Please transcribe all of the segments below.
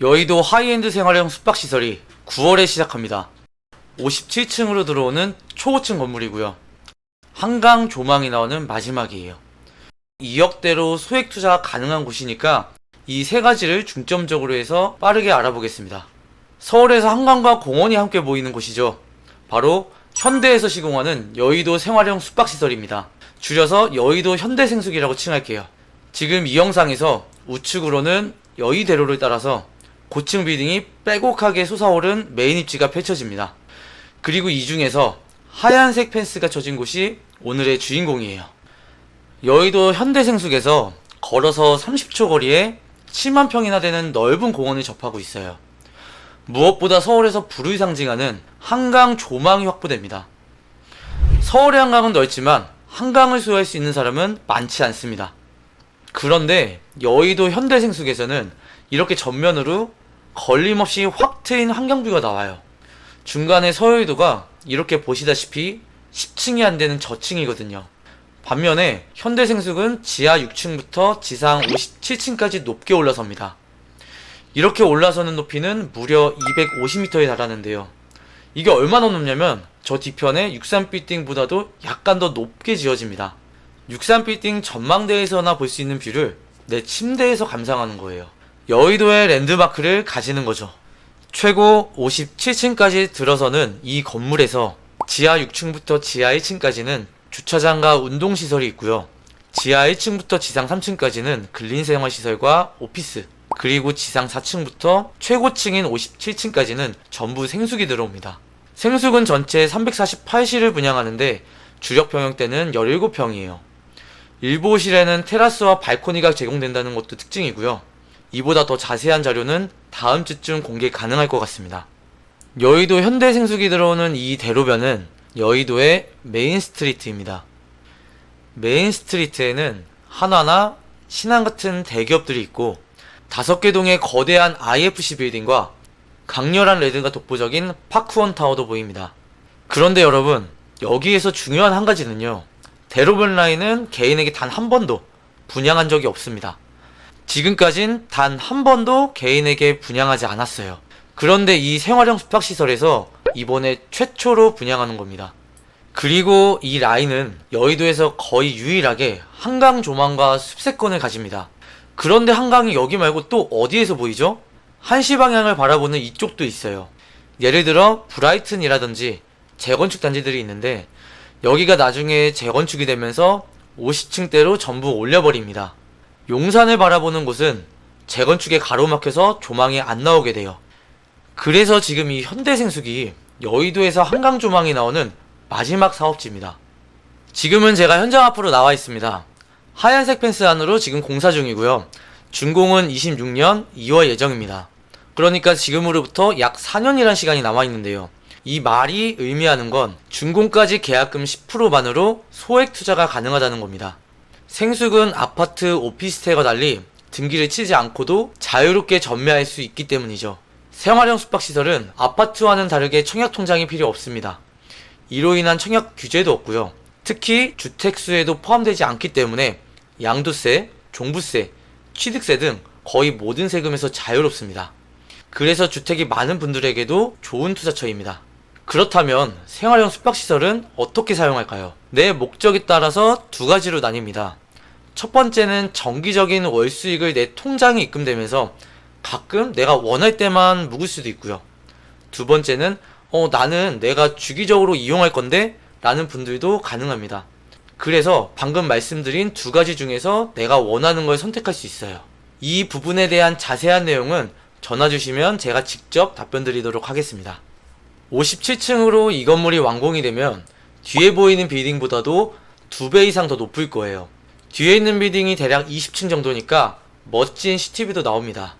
여의도 하이엔드 생활형 숙박시설이 9월에 시작합니다. 57층으로 들어오는 초고층 건물이고요. 한강 조망이 나오는 마지막이에요. 2억대로 소액 투자가 가능한 곳이니까 이 세 가지를 중점적으로 해서 빠르게 알아보겠습니다. 서울에서 한강과 공원이 함께 보이는 곳이죠. 바로 현대에서 시공하는 여의도 생활형 숙박시설입니다. 줄여서 여의도 현대생숙이라고 칭할게요. 지금 이 영상에서 우측으로는 여의대로를 따라서 고층 빌딩이 빼곡하게 솟아오른 메인 입지가 펼쳐집니다. 그리고 이 중에서 하얀색 펜스가 쳐진 곳이 오늘의 주인공이에요. 여의도 현대생숙에서 걸어서 30초 거리에 7만 평이나 되는 넓은 공원을 접하고 있어요. 무엇보다 서울에서 불을 상징하는 한강 조망이 확보됩니다. 서울의 한강은 넓지만 한강을 소유할 수 있는 사람은 많지 않습니다. 그런데 여의도 현대생숙에서는 이렇게 전면으로 걸림없이 확 트인 한강뷰가 나와요. 중간에 서여의도가 이렇게 보시다시피 10층이 안 되는 저층이거든요. 반면에 현대생숙은 지하 6층부터 지상 57층까지 높게 올라섭니다. 이렇게 올라서는 높이는 무려 250m에 달하는데요. 이게 얼마나 높냐면 저 뒤편의 63빌딩보다도 약간 더 높게 지어집니다. 63빌딩 전망대에서나 볼 수 있는 뷰를 내 침대에서 감상하는 거예요. 여의도의 랜드마크를 가지는 거죠. 최고 57층까지 들어서는 이 건물에서 지하 6층부터 지하 1층까지는 주차장과 운동시설이 있고요. 지하 1층부터 지상 3층까지는 근린생활시설과 오피스, 그리고 지상 4층부터 최고층인 57층까지는 전부 생숙이 들어옵니다. 생숙은 전체 348실을 분양하는데 주력 병역대는 17평이에요. 일부 호실에는 테라스와 발코니가 제공된다는 것도 특징이고요. 이보다 더 자세한 자료는 다음 주쯤 공개 가능할 것 같습니다. 여의도 현대생숙이 들어오는 이 대로변은 여의도의 메인 스트리트입니다. 메인 스트리트에는 한화나 신한 같은 대기업들이 있고 5개 동의 거대한 IFC 빌딩과 강렬한 레드가 독보적인 파크원 타워도 보입니다. 그런데 여러분, 여기에서 중요한 한 가지는요. 대로변 라인은 개인에게 단 한 번도 분양한 적이 없습니다. 지금까진 단 한 번도 개인에게 분양하지 않았어요. 그런데 이 생활형 숙박시설에서 이번에 최초로 분양하는 겁니다. 그리고 이 라인은 여의도에서 거의 유일하게 한강 조망과 숲세권을 가집니다. 그런데 한강이 여기 말고 또 어디에서 보이죠? 한시 방향을 바라보는 이쪽도 있어요. 예를 들어 브라이튼이라든지 재건축 단지들이 있는데 여기가 나중에 재건축이 되면서 50층대로 전부 올려버립니다. 용산을 바라보는 곳은 재건축에 가로막혀서 조망이 안 나오게 돼요. 그래서 지금 이 현대생숙이 여의도에서 한강 조망이 나오는 마지막 사업지입니다. 지금은 제가 현장 앞으로 나와 있습니다. 하얀색 펜스 안으로 지금 공사 중이고요. 준공은 26년 2월 예정입니다. 그러니까 지금으로부터 약 4년이란 시간이 남아 있는데요. 이 말이 의미하는 건 준공까지 계약금 10%만으로 소액 투자가 가능하다는 겁니다. 생숙은 아파트, 오피스텔과 달리 등기를 치지 않고도 자유롭게 전매할 수 있기 때문이죠. 생활형 숙박시설은 아파트와는 다르게 청약통장이 필요 없습니다. 이로 인한 청약 규제도 없고요. 특히 주택수에도 포함되지 않기 때문에 양도세, 종부세, 취득세 등 거의 모든 세금에서 자유롭습니다. 그래서 주택이 많은 분들에게도 좋은 투자처입니다. 그렇다면 생활형 숙박시설은 어떻게 사용할까요? 내 목적에 따라서 두 가지로 나뉩니다. 첫 번째는 정기적인 월 수익을 내 통장에 입금되면서 가끔 내가 원할 때만 묵을 수도 있고요. 두 번째는 나는 내가 주기적으로 이용할 건데 라는 분들도 가능합니다. 그래서 방금 말씀드린 두 가지 중에서 내가 원하는 걸 선택할 수 있어요. 이 부분에 대한 자세한 내용은 전화 주시면 제가 직접 답변 드리도록 하겠습니다. 57층으로 이 건물이 완공이 되면 뒤에 보이는 빌딩보다도 2배 이상 더 높을 거예요. 뒤에 있는 빌딩이 대략 20층 정도니까 멋진 시티뷰도 나옵니다.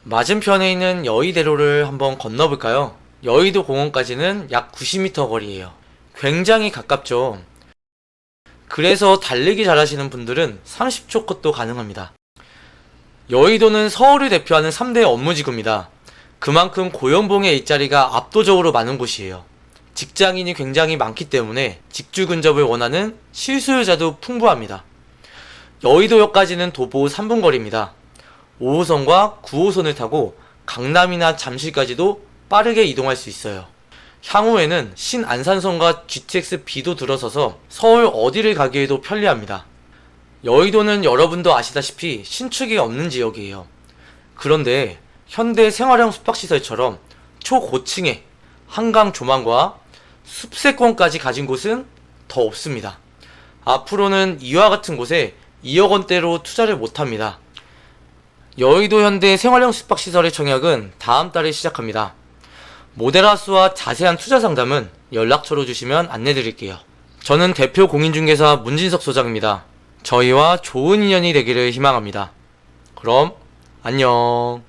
맞은편에 있는 여의대로를 한번 건너볼까요? 여의도 공원까지는 약 90m 거리예요. 굉장히 가깝죠. 그래서 달리기 잘하시는 분들은 30초 컷도 가능합니다. 여의도는 서울을 대표하는 3대 업무지구입니다. 그만큼 고연봉의 일자리가 압도적으로 많은 곳이에요. 직장인이 굉장히 많기 때문에 직주 근접을 원하는 실수요자도 풍부합니다. 여의도역까지는 도보 3분 거리입니다. 5호선과 9호선을 타고 강남이나 잠실까지도 빠르게 이동할 수 있어요. 향후에는 신안산선과 GTX-B도 들어서서 서울 어디를 가기에도 편리합니다. 여의도는 여러분도 아시다시피 신축이 없는 지역이에요. 그런데 현대 생활형 숙박시설처럼 초고층의 한강 조망과 숲세권까지 가진 곳은 더 없습니다. 앞으로는 이와 같은 곳에 2억 원대로 투자를 못합니다. 여의도 현대 생활형 숙박시설의 청약은 다음 달에 시작합니다. 모델하우스와 자세한 투자 상담은 연락처로 주시면 안내드릴게요. 저는 대표 공인중개사 문진석 소장입니다. 저희와 좋은 인연이 되기를 희망합니다. 그럼 안녕.